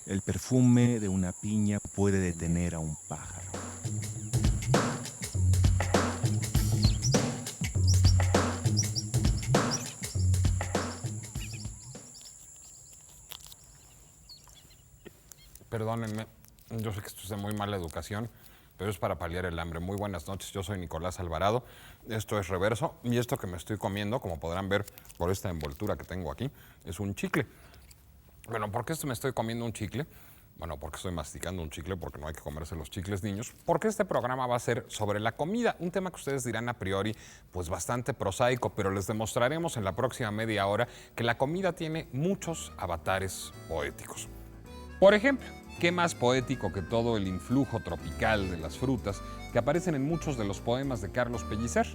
El perfume de una piña puede detener a un pájaro. Perdónenme, yo sé que esto es de muy mala educación, pero es para paliar el hambre. Muy buenas noches, yo soy Nicolás Alvarado, esto es Reverso, y esto que me estoy comiendo, como podrán ver por esta envoltura que tengo aquí, es un chicle. Bueno, ¿por qué me estoy comiendo un chicle? Bueno, porque estoy masticando un chicle, porque no hay que comerse los chicles, niños. Porque este programa va a ser sobre la comida, un tema que ustedes dirán a priori, pues bastante prosaico, pero les demostraremos en la próxima media hora que la comida tiene muchos avatares poéticos. Por ejemplo, ¿qué más poético que todo el influjo tropical de las frutas que aparecen en muchos de los poemas de Carlos Pellicer?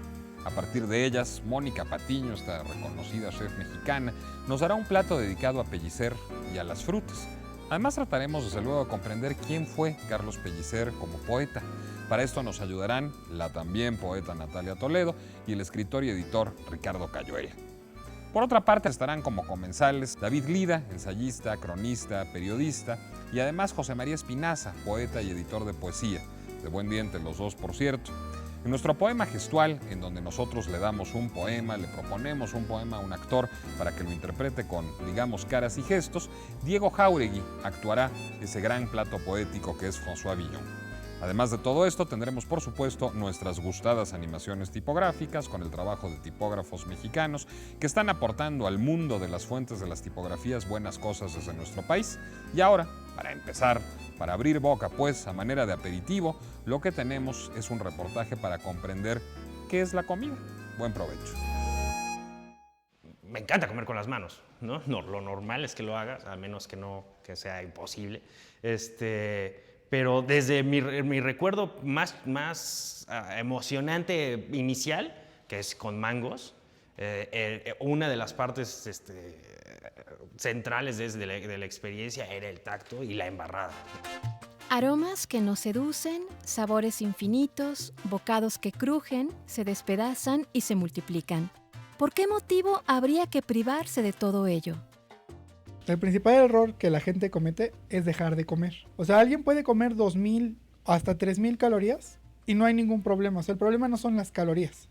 A partir de ellas, Mónica Patiño, esta reconocida chef mexicana, nos dará un plato dedicado a Pellicer y a las frutas. Además trataremos desde luego de comprender quién fue Carlos Pellicer como poeta. Para esto nos ayudarán la también poeta Natalia Toledo y el escritor y editor Ricardo Cayuela. Por otra parte estarán como comensales David Lida, ensayista, cronista, periodista, y además José María Espinaza, poeta y editor de poesía, de buen diente los dos por cierto. En nuestro poema gestual, en donde nosotros le damos un poema, le proponemos un poema a un actor para que lo interprete con, digamos, caras y gestos, Diego Jáuregui actuará ese gran plato poético que es François Villon. Además de todo esto, tendremos por supuesto nuestras gustadas animaciones tipográficas con el trabajo de tipógrafos mexicanos que están aportando al mundo de las fuentes de las tipografías buenas cosas desde nuestro país. Y ahora, para empezar, para abrir boca pues a manera de aperitivo, lo que tenemos es un reportaje para comprender qué es la comida. Buen provecho. Me encanta comer con las manos, ¿no? No, lo normal es que lo hagas, a menos que no que sea imposible. Pero desde mi recuerdo más emocionante inicial, que es con mangos, una de las partes centrales de la experiencia era el tacto y la embarrada. Aromas que nos seducen, sabores infinitos, bocados que crujen, se despedazan y se multiplican. ¿Por qué motivo habría que privarse de todo ello? El principal error que la gente comete es dejar de comer. O sea, alguien puede comer 2000 hasta 3000 calorías y no hay ningún problema. O sea, el problema no son las calorías,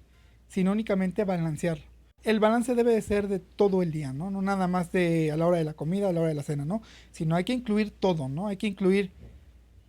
sino únicamente balancearlo. El balance debe de ser de todo el día, ¿no? No nada más de a la hora de la comida, a la hora de la cena, ¿no? Sino hay que incluir todo, ¿no? Hay que incluir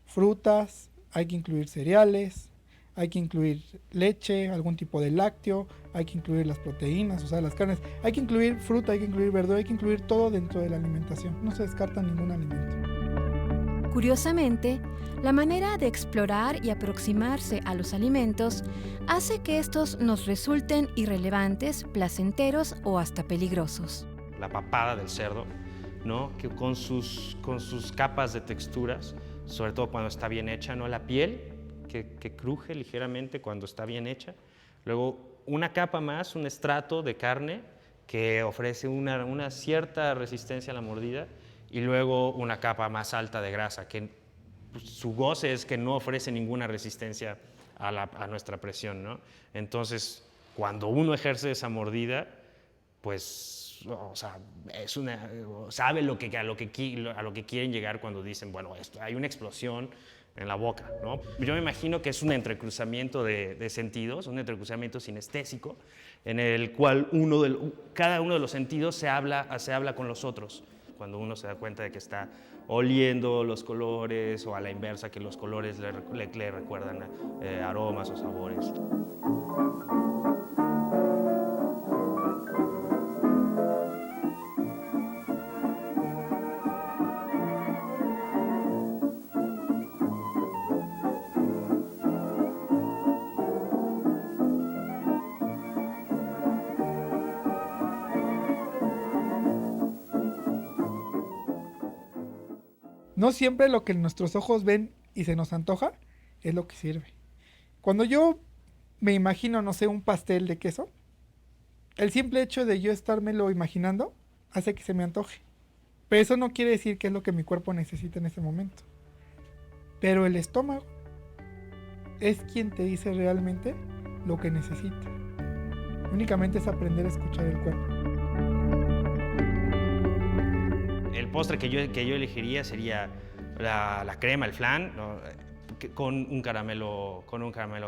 frutas, hay que incluir cereales, hay que incluir leche, algún tipo de lácteo, hay que incluir las proteínas, o sea, las carnes, hay que incluir fruta, hay que incluir verdura, hay que incluir todo dentro de la alimentación. No se descarta ningún alimento. Curiosamente, la manera de explorar y aproximarse a los alimentos hace que estos nos resulten irrelevantes, placenteros o hasta peligrosos. La papada del cerdo, ¿no? Que con sus capas de texturas, sobre todo cuando está bien hecha, ¿no? La piel que cruje ligeramente cuando está bien hecha. Luego una capa más, un estrato de carne que ofrece una cierta resistencia a la mordida, y luego una capa más alta de grasa que pues, su goce es que no ofrece ninguna resistencia a nuestra presión, ¿no? Entonces, cuando uno ejerce esa mordida, pues, o sea, sabe a lo que quieren llegar cuando dicen, bueno, hay una explosión en la boca, ¿no? Yo me imagino que es un entrecruzamiento de sentidos, un entrecruzamiento sinestésico, en el cual cada uno de los sentidos se habla con los otros. Cuando uno se da cuenta de que está oliendo los colores, o a la inversa, que los colores le recuerdan aromas o sabores. No siempre lo que nuestros ojos ven y se nos antoja es lo que sirve. Cuando yo me imagino, no sé, un pastel de queso, el simple hecho de yo estármelo imaginando hace que se me antoje. Pero eso no quiere decir que es lo que mi cuerpo necesita en ese momento. Pero el estómago es quien te dice realmente lo que necesita. Únicamente es aprender a escuchar el cuerpo. El postre que yo elegiría sería la crema, el flan, ¿no? Con un caramelo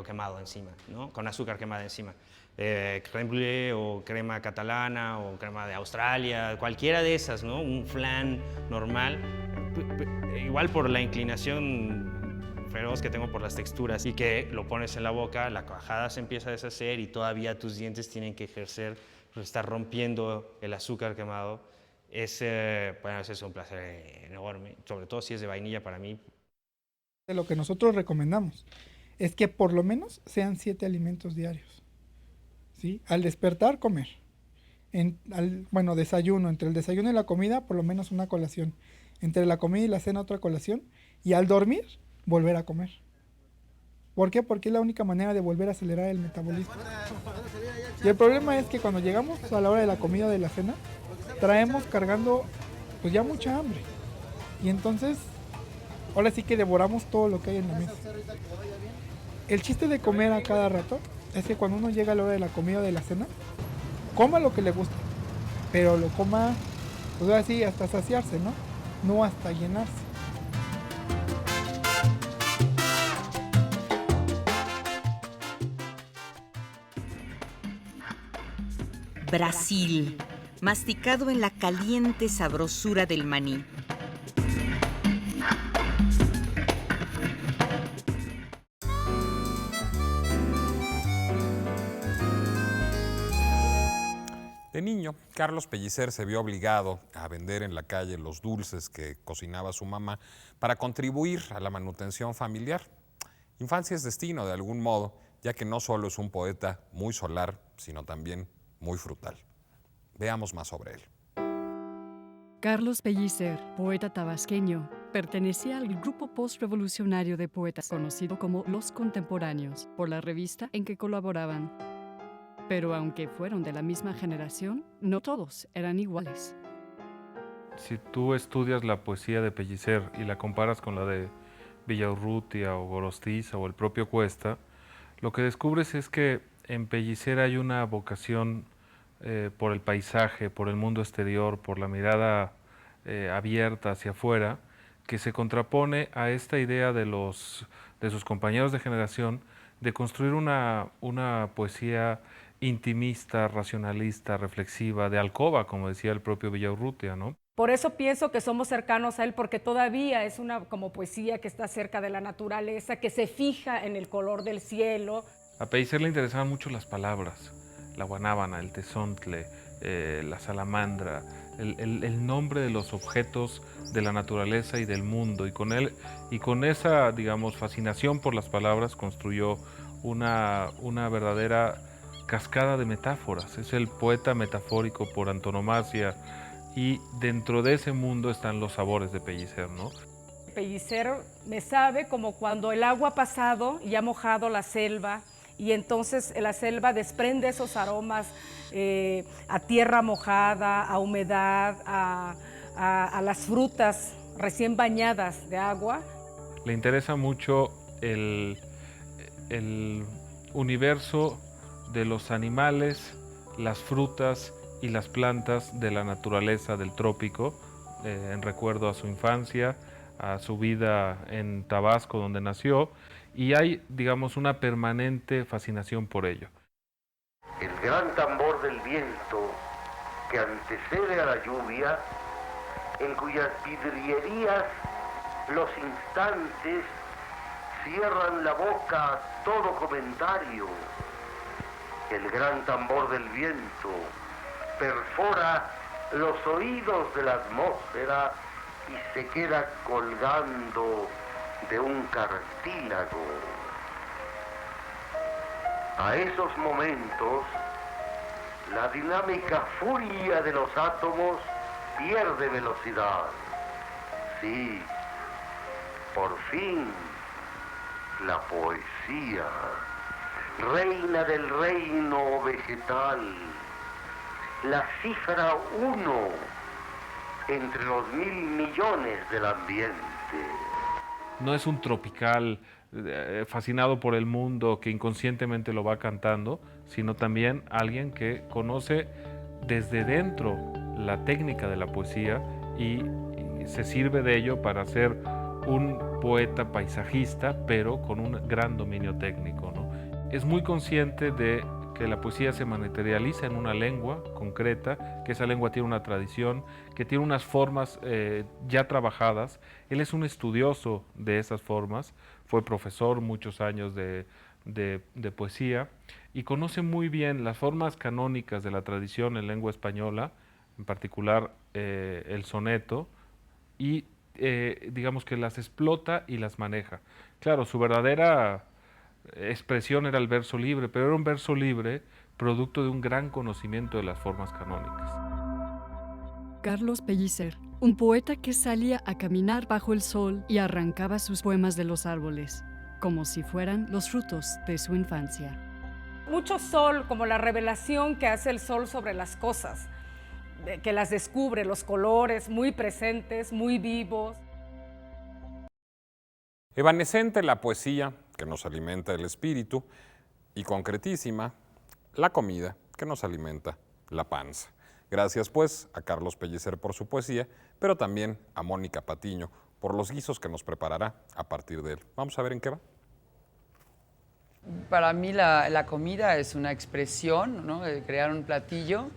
quemado encima, ¿no? Con azúcar quemada encima. Crème brûlée o crema catalana o crema de Australia, cualquiera de esas, ¿no? Un flan normal, igual por la inclinación feroz que tengo por las texturas y que lo pones en la boca, la cuajada se empieza a deshacer y todavía tus dientes tienen que ejercer, pues estar rompiendo el azúcar quemado. Bueno, ese es un placer enorme, sobre todo si es de vainilla para mí. Lo que nosotros recomendamos es que por lo menos sean 7 alimentos diarios. ¿Sí? Al despertar, comer. Desayuno. Entre el desayuno y la comida, por lo menos una colación. Entre la comida y la cena, otra colación. Y al dormir, volver a comer. ¿Por qué? Porque es la única manera de volver a acelerar el metabolismo. Y el problema es que cuando llegamos a la hora de la comida o de la cena, traemos cargando pues ya mucha hambre. Y entonces, ahora sí que devoramos todo lo que hay en la mesa. El chiste de comer a cada rato es que cuando uno llega a la hora de la comida o de la cena, coma lo que le gusta, pero lo coma, pues así, hasta saciarse, ¿no? No hasta llenarse. Brasil, masticado en la caliente sabrosura del maní. De niño, Carlos Pellicer se vio obligado a vender en la calle los dulces que cocinaba su mamá para contribuir a la manutención familiar. Infancia es destino, de algún modo, ya que no solo es un poeta muy solar, sino también muy frutal. Veamos más sobre él. Carlos Pellicer, poeta tabasqueño, pertenecía al grupo postrevolucionario de poetas conocido como Los Contemporáneos, por la revista en que colaboraban. Pero aunque fueron de la misma generación, no todos eran iguales. Si tú estudias la poesía de Pellicer y la comparas con la de Villaurrutia o Gorostiza o el propio Cuesta, lo que descubres es que en Pellicer hay una vocación por el paisaje, por el mundo exterior, por la mirada abierta hacia afuera, que se contrapone a esta idea de sus compañeros de generación de construir una poesía intimista, racionalista, reflexiva, de alcoba, como decía el propio Villaurrutia, ¿no? Por eso pienso que somos cercanos a él, porque todavía es una como poesía que está cerca de la naturaleza, que se fija en el color del cielo. A Pellicer le interesaban mucho las palabras, la guanábana, el tezontle, la salamandra, el nombre de los objetos de la naturaleza y del mundo, y con esa, digamos, fascinación por las palabras construyó una verdadera cascada de metáforas. Es el poeta metafórico por antonomasia, y dentro de ese mundo están los sabores de Pellicer, ¿no? Pellicer me sabe como cuando el agua ha pasado y ha mojado la selva, y entonces la selva desprende esos aromas a tierra mojada, a humedad, a las frutas recién bañadas de agua. Le interesa mucho el universo de los animales, las frutas y las plantas de la naturaleza del trópico, en recuerdo a su infancia, a su vida en Tabasco, donde nació, y hay, digamos, una permanente fascinación por ello. El gran tambor del viento que antecede a la lluvia, en cuyas vidrierías los instantes cierran la boca a todo comentario. El gran tambor del viento perfora los oídos de la atmósfera y se queda colgando de un cartílago. A esos momentos, la dinámica furia de los átomos pierde velocidad. Sí, por fin, la poesía, reina del reino vegetal, la cifra 1 entre los 1.000 millones del ambiente. No es un tropical fascinado por el mundo que inconscientemente lo va cantando, sino también alguien que conoce desde dentro la técnica de la poesía y se sirve de ello para ser un poeta paisajista, pero con un gran dominio técnico, ¿no? Es muy consciente de que la poesía se materializa en una lengua concreta, que esa lengua tiene una tradición, que tiene unas formas ya trabajadas. Él es un estudioso de esas formas, fue profesor muchos años de poesía y conoce muy bien las formas canónicas de la tradición en lengua española, en particular el soneto, y digamos que las explota y las maneja. Claro, su verdadera expresión era el verso libre, pero era un verso libre producto de un gran conocimiento de las formas canónicas. Carlos Pellicer, un poeta que salía a caminar bajo el sol y arrancaba sus poemas de los árboles, como si fueran los frutos de su infancia. Mucho sol, como la revelación que hace el sol sobre las cosas, que las descubre, los colores muy presentes, muy vivos. Evanescente la poesía, que nos alimenta el espíritu, y concretísima, la comida, que nos alimenta la panza. Gracias, pues, a Carlos Pellicer por su poesía, pero también a Mónica Patiño por los guisos que nos preparará a partir de él. Vamos a ver en qué va. Para mí la comida es una expresión, ¿no? Crear un platillo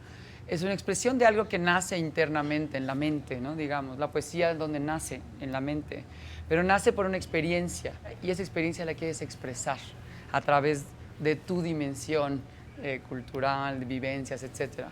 es una expresión de algo que nace internamente, en la mente, ¿no? Digamos, la poesía es donde nace, en la mente, pero nace por una experiencia, y esa experiencia la quieres expresar a través de tu dimensión cultural, de vivencias, etc.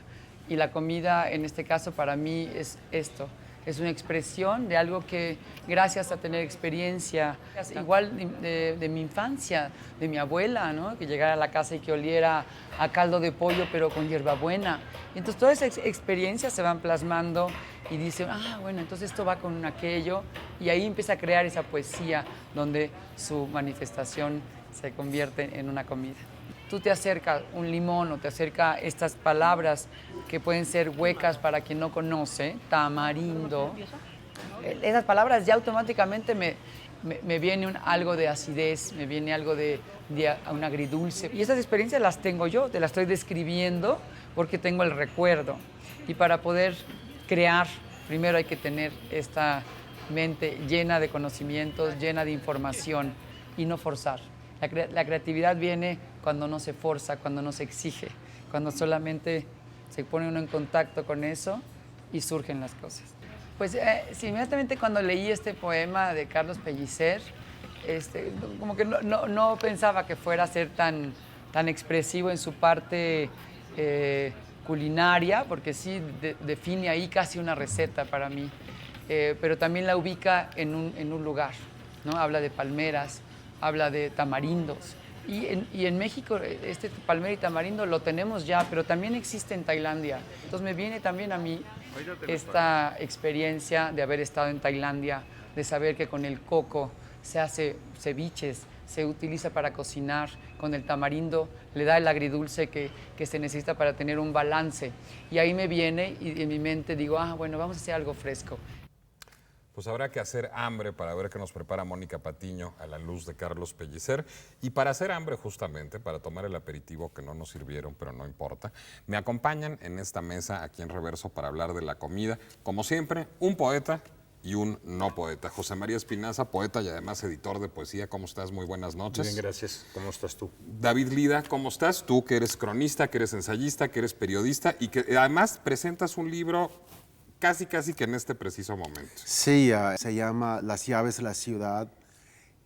Y la comida, en este caso, para mí es esto. Es una expresión de algo que, gracias a tener experiencia, igual de mi infancia, de mi abuela, ¿no? Que llegara a la casa y que oliera a caldo de pollo, pero con hierbabuena. Y entonces todas esas experiencias se van plasmando y dicen, bueno, entonces esto va con aquello. Y ahí empieza a crear esa poesía donde su manifestación se convierte en una comida. Tú te acercas un limón o te acerca estas palabras que pueden ser huecas para quien no conoce, tamarindo. Esas palabras ya automáticamente me viene algo de acidez, me viene algo de un agridulce. Y esas experiencias las tengo yo, te las estoy describiendo porque tengo el recuerdo. Y para poder crear, primero hay que tener esta mente llena de conocimientos, llena de información y no forzar. La creatividad viene cuando no se forza, cuando no se exige, cuando solamente se pone uno en contacto con eso y surgen las cosas. Pues sí, inmediatamente cuando leí este poema de Carlos Pellicer, como que no pensaba que fuera a ser tan expresivo en su parte culinaria, porque sí define ahí casi una receta para mí, pero también la ubica en un lugar, ¿no? Habla de palmeras, habla de tamarindos. Y en México este palmera y tamarindo lo tenemos ya, pero también existe en Tailandia. Entonces me viene también a mí esta experiencia de haber estado en Tailandia, de saber que con el coco se hace ceviches, se utiliza para cocinar, con el tamarindo le da el agridulce que se necesita para tener un balance. Y ahí me viene y en mi mente digo, bueno, vamos a hacer algo fresco. Pues habrá que hacer hambre para ver qué nos prepara Mónica Patiño a la luz de Carlos Pellicer. Y para hacer hambre justamente, para tomar el aperitivo que no nos sirvieron, pero no importa, me acompañan en esta mesa aquí en Reverso para hablar de la comida. Como siempre, un poeta y un no poeta. José María Espinaza, poeta y además editor de poesía. ¿Cómo estás? Muy buenas noches. Bien, gracias. ¿Cómo estás tú? David Lida, ¿cómo estás? Tú que eres cronista, que eres ensayista, que eres periodista y que además presentas un libro casi que en este preciso momento. Sí, se llama Las llaves de la ciudad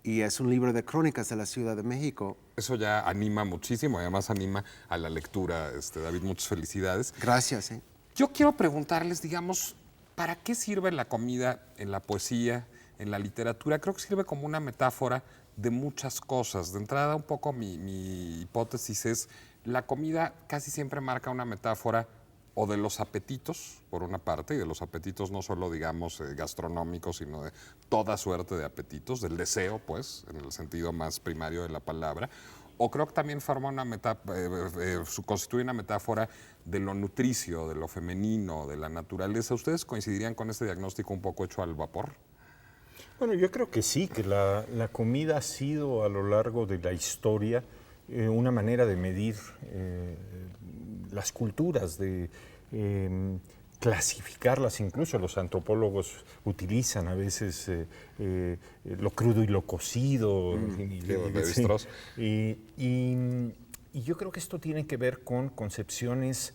y es un libro de crónicas de la Ciudad de México. Eso ya anima muchísimo, además anima a la lectura, David, muchas felicidades. Gracias. Yo quiero preguntarles, digamos, ¿para qué sirve la comida en la poesía, en la literatura? Creo que sirve como una metáfora de muchas cosas. De entrada, un poco mi hipótesis es, la comida casi siempre marca una metáfora o de los apetitos, por una parte, y de los apetitos no solo, digamos, gastronómicos, sino de toda suerte de apetitos, del deseo, pues, en el sentido más primario de la palabra, o creo que también forma una constituye una metáfora de lo nutricio, de lo femenino, de la naturaleza. ¿Ustedes coincidirían con este diagnóstico un poco hecho al vapor? Bueno, yo creo que sí, que la comida ha sido a lo largo de la historia una manera de medir las culturas, de clasificarlas, incluso los antropólogos utilizan a veces lo crudo y lo cocido. Y yo creo que esto tiene que ver con concepciones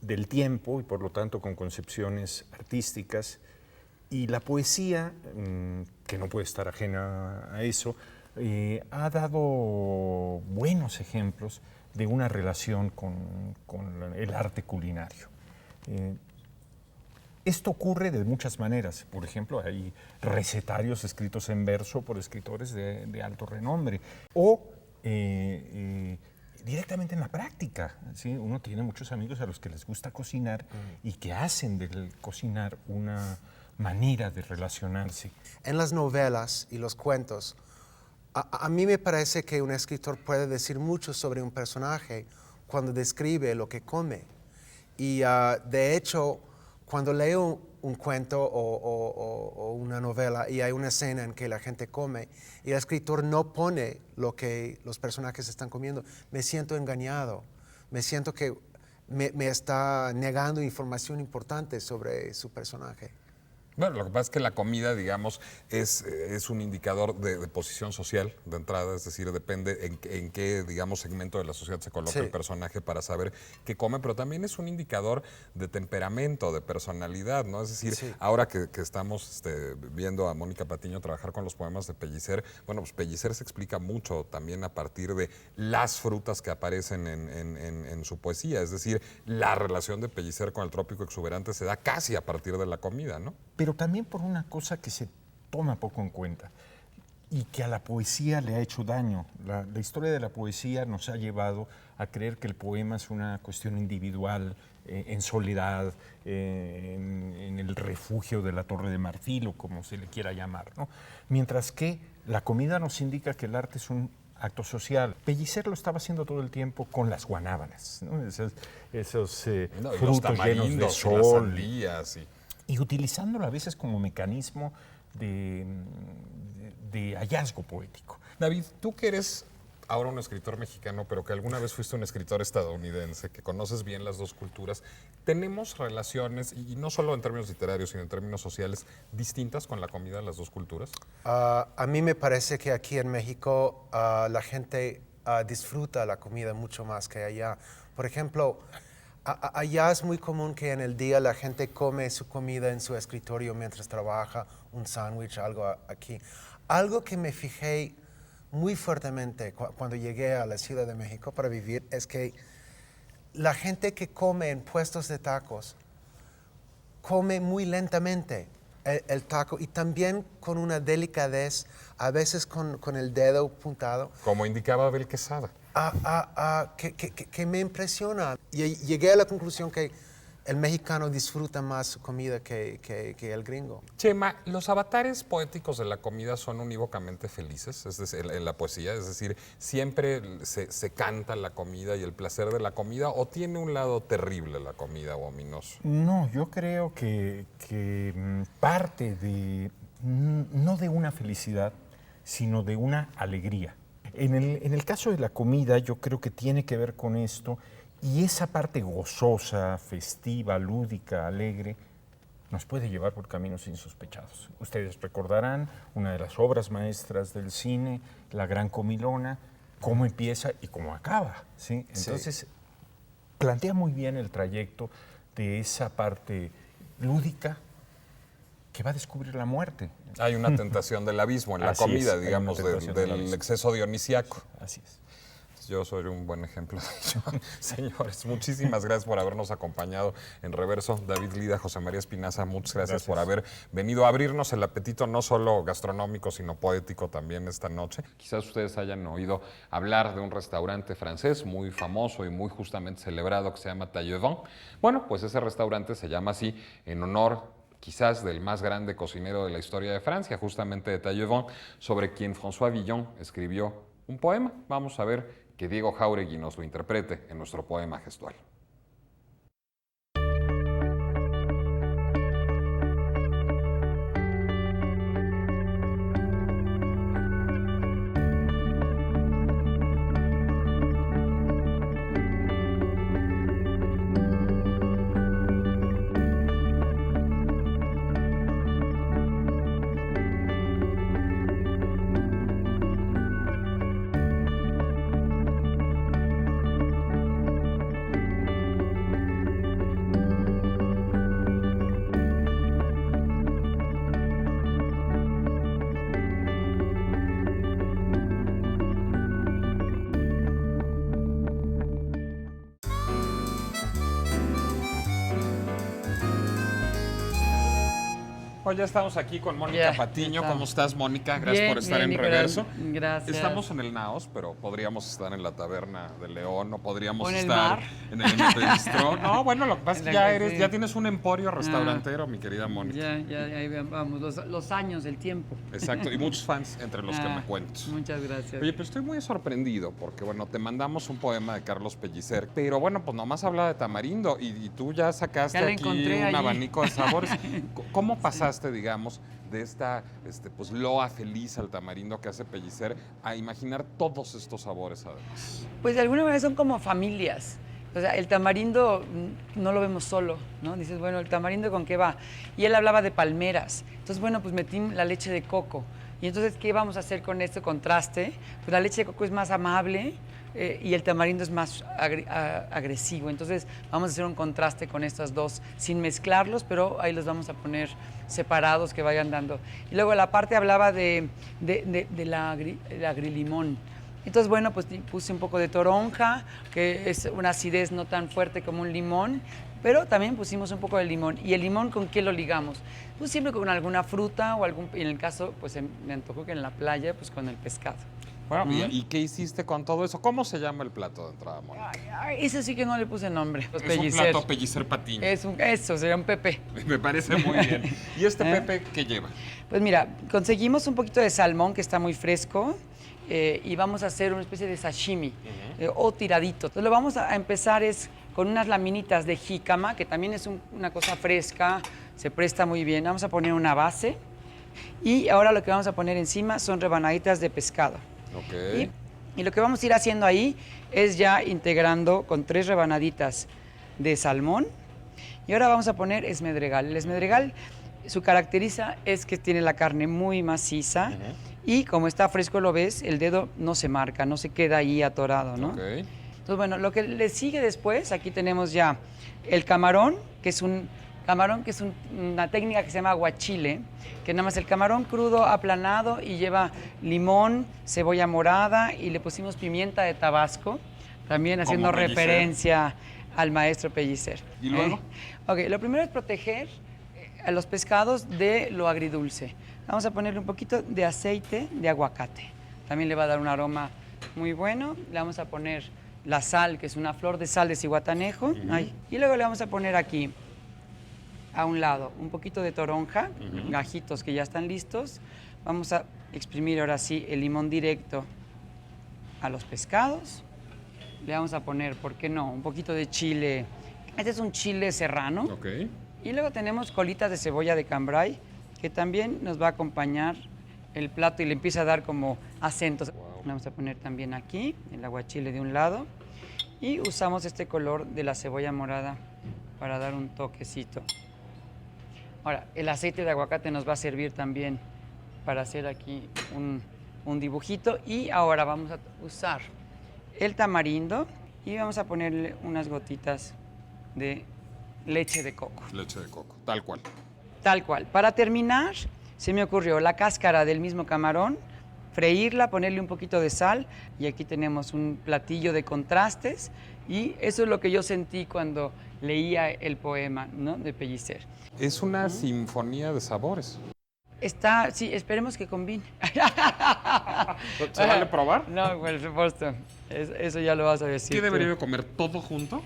del tiempo y por lo tanto con concepciones artísticas. Y la poesía, que no puede estar ajena a eso, ha dado buenos ejemplos de una relación con el arte culinario. Esto ocurre de muchas maneras. Por ejemplo, hay recetarios escritos en verso por escritores de alto renombre. O directamente en la práctica, ¿sí? Uno tiene muchos amigos a los que les gusta cocinar y que hacen del cocinar una manera de relacionarse. En las novelas y los cuentos, a mí me parece que un escritor puede decir mucho sobre un personaje cuando describe lo que come. Y de hecho, cuando leo un cuento o una novela y hay una escena en que la gente come y el escritor no pone lo que los personajes están comiendo, me siento engañado, me siento que me está negando información importante sobre su personaje. Bueno, lo que pasa es que la comida, digamos, es un indicador de posición social de entrada, es decir, depende en qué, digamos, segmento de la sociedad se coloca el personaje para saber qué come, pero también es un indicador de temperamento, de personalidad, ¿no? Es decir, ahora que estamos viendo a Mónica Patiño trabajar con los poemas de Pellicer, bueno, pues Pellicer se explica mucho también a partir de las frutas que aparecen en su poesía, es decir, la relación de Pellicer con el trópico exuberante se da casi a partir de la comida, ¿no? Pero también por una cosa que se toma poco en cuenta y que a la poesía le ha hecho daño. La historia de la poesía nos ha llevado a creer que el poema es una cuestión individual, en soledad, en el refugio de la Torre de Marfil o como se le quiera llamar, ¿no? Mientras que la comida nos indica que el arte es un acto social. Pellicer lo estaba haciendo todo el tiempo con las guanábanas, ¿no? Esos frutos llenos de sol. Las sandías Y utilizándolo a veces como mecanismo de hallazgo poético. David, tú que eres ahora un escritor mexicano, pero que alguna vez fuiste un escritor estadounidense, que conoces bien las dos culturas, ¿tenemos relaciones, y no solo en términos literarios, sino en términos sociales, distintas con la comida de las dos culturas? A mí me parece que aquí en México la gente disfruta la comida mucho más que allá. Por ejemplo, allá es muy común que en el día la gente come su comida en su escritorio mientras trabaja, un sándwich, algo aquí. Algo que me fijé muy fuertemente cuando llegué a la Ciudad de México para vivir es que la gente que come en puestos de tacos come muy lentamente el taco y también con una delicadez, a veces con el dedo puntado. Como indicaba Abel Quesada. Que me impresiona. Y llegué a la conclusión que el mexicano disfruta más su comida que el gringo. Chema, ¿los avatares poéticos de la comida son unívocamente felices? Es decir, en la poesía, es decir, ¿siempre se canta la comida y el placer de la comida o tiene un lado terrible la comida o ominoso? No, yo creo que parte de, no de una felicidad, sino de una alegría. En el caso de la comida, yo creo que tiene que ver con esto y esa parte gozosa, festiva, lúdica, alegre, nos puede llevar por caminos insospechados. Ustedes recordarán una de las obras maestras del cine, La Gran Comilona, cómo empieza y cómo acaba, ¿sí? Entonces, plantea muy bien el trayecto de esa parte lúdica que va a descubrir la muerte. Hay una tentación del abismo en la comida, digamos, del exceso dionisiaco. Así es. Yo soy un buen ejemplo de ello. Señores, muchísimas gracias por habernos acompañado en Reverso. David Lida, José María Espinaza, muchas gracias por haber venido a abrirnos el apetito, no solo gastronómico, sino poético también esta noche. Quizás ustedes hayan oído hablar de un restaurante francés muy famoso y muy justamente celebrado que se llama Taillevent. Bueno, pues ese restaurante se llama así en honor quizás del más grande cocinero de la historia de Francia, justamente de Taillevent, sobre quien François Villon escribió un poema. Vamos a ver que Diego Jáuregui nos lo interprete en nuestro poema gestual. Hoy ya estamos aquí con Mónica Patiño. ¿Cómo estás, Mónica? Gracias Bien, por estar en Nicolás. Reverso. Gracias. Estamos en el Naos, pero podríamos estar en la Taberna de León, o podríamos ¿O en el estar mar? en el MP Bistro. No, bueno, lo que pasa es que Sí. ya tienes un emporio restaurantero, mi querida Mónica. Ya, ahí vamos, los años, el tiempo. Exacto, y muchos fans entre los que me cuento. Muchas gracias. Oye, pero estoy muy sorprendido porque, bueno, te mandamos un poema de Carlos Pellicer, pero bueno, pues nomás habla de tamarindo y tú ya sacaste Ya lo aquí encontré un allí. abanico de sabores. ¿Cómo pasaste, digamos, de esta pues, loa feliz al tamarindo que hace Pellicer a imaginar todos estos sabores además? Pues de alguna manera son como familias. O sea, el tamarindo no lo vemos solo, ¿no? Dices, bueno, ¿el tamarindo con qué va? Y él hablaba de palmeras. Entonces, bueno, pues metí la leche de coco. Y entonces, ¿qué vamos a hacer con este contraste? Pues la leche de coco es más amable y el tamarindo es más agresivo. Entonces, vamos a hacer un contraste con estas dos, sin mezclarlos, pero ahí los vamos a poner separados, que vayan dando. Y luego la parte hablaba de la agrilimón. Entonces, bueno, pues puse un poco de toronja, que es una acidez no tan fuerte como un limón, pero también pusimos un poco de limón. ¿Y el limón con qué lo ligamos? Pues siempre con alguna fruta o en el caso, pues me antojó que en la playa, pues con el pescado. Bueno, ¿y qué hiciste con todo eso? ¿Cómo se llama el plato de entrada, Mónica? Ese sí que no le puse nombre. Es un plato Pellicer Patiño. Eso, sería un pepe. Me parece muy bien. ¿Y este pepe qué lleva? Pues mira, conseguimos un poquito de salmón que está muy fresco. Y vamos a hacer una especie de sashimi o tiradito. Entonces lo vamos a empezar con unas laminitas de jícama, que también es una cosa fresca, se presta muy bien. Vamos a poner una base y ahora lo que vamos a poner encima son rebanaditas de pescado. Ok. Y lo que vamos a ir haciendo ahí es ya integrando con 3 rebanaditas de salmón y ahora vamos a poner esmedregal. El esmedregal, su característica es que tiene la carne muy maciza. Y como está fresco, lo ves, el dedo no se marca, no se queda ahí atorado, ¿no? Okay. Entonces, bueno, lo que le sigue después, aquí tenemos ya el camarón, que es una técnica que se llama aguachile, que nada más el camarón crudo aplanado y lleva limón, cebolla morada y le pusimos pimienta de Tabasco, también haciendo referencia al maestro Pellicer. ¿Y luego? Ok, lo primero es proteger a los pescados de lo agridulce. Vamos a ponerle un poquito de aceite de aguacate. También le va a dar un aroma muy bueno. Le vamos a poner la sal, que es una flor de sal de Cihuatanejo. Y luego le vamos a poner aquí, a un lado, un poquito de toronja, gajitos que ya están listos. Vamos a exprimir ahora sí el limón directo a los pescados. Le vamos a poner, ¿por qué no?, un poquito de chile. Este es un chile serrano. Okay. Y luego tenemos colitas de cebolla de cambray, que también nos va a acompañar el plato y le empieza a dar como acentos. Wow. Vamos a poner también aquí el aguachile de un lado y usamos este color de la cebolla morada para dar un toquecito. Ahora, el aceite de aguacate nos va a servir también para hacer aquí un dibujito y ahora vamos a usar el tamarindo y vamos a ponerle unas gotitas de leche de coco. Leche de coco, tal cual. Tal cual. Para terminar, se me ocurrió la cáscara del mismo camarón, freírla, ponerle un poquito de sal y aquí tenemos un platillo de contrastes y eso es lo que yo sentí cuando leía el poema, ¿no?, de Pellicer. Es una sinfonía de sabores. Sí, esperemos que combine. ¿Se vale probar? No, por supuesto. Eso ya lo vas a decir. ¿Qué debería de comer todo junto?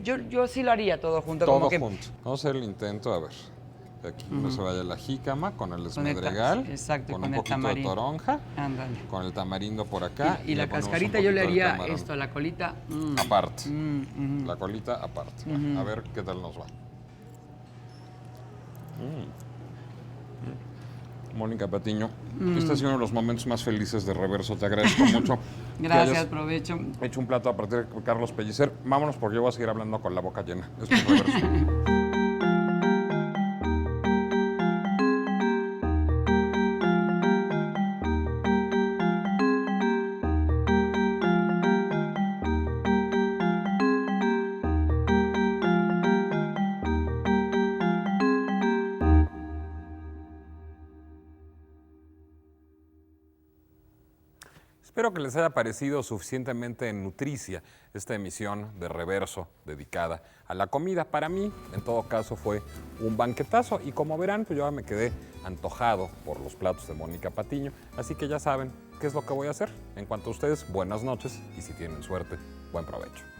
Yo sí lo haría todo junto. Todo como que... junto. Vamos a hacer el intento, a ver. Aquí no se vaya la jícama con el esmedregal, exacto, con un poquito de toronja, con el tamarindo por acá. Y la cascarita yo le haría esto, la colita. Aparte. La colita aparte. A ver qué tal nos va. Mónica Patiño, este ha sido uno de los momentos más felices de Reverso. Te agradezco mucho. Gracias, provecho. He hecho un plato a partir de Carlos Pellicer. Vámonos porque yo voy a seguir hablando con la boca llena. Esto es Reverso. Espero que les haya parecido suficientemente nutricia esta emisión de Reverso dedicada a la comida. Para mí, en todo caso, fue un banquetazo y como verán, pues yo me quedé antojado por los platos de Mónica Patiño, así que ya saben qué es lo que voy a hacer. En cuanto a ustedes, buenas noches y si tienen suerte, buen provecho.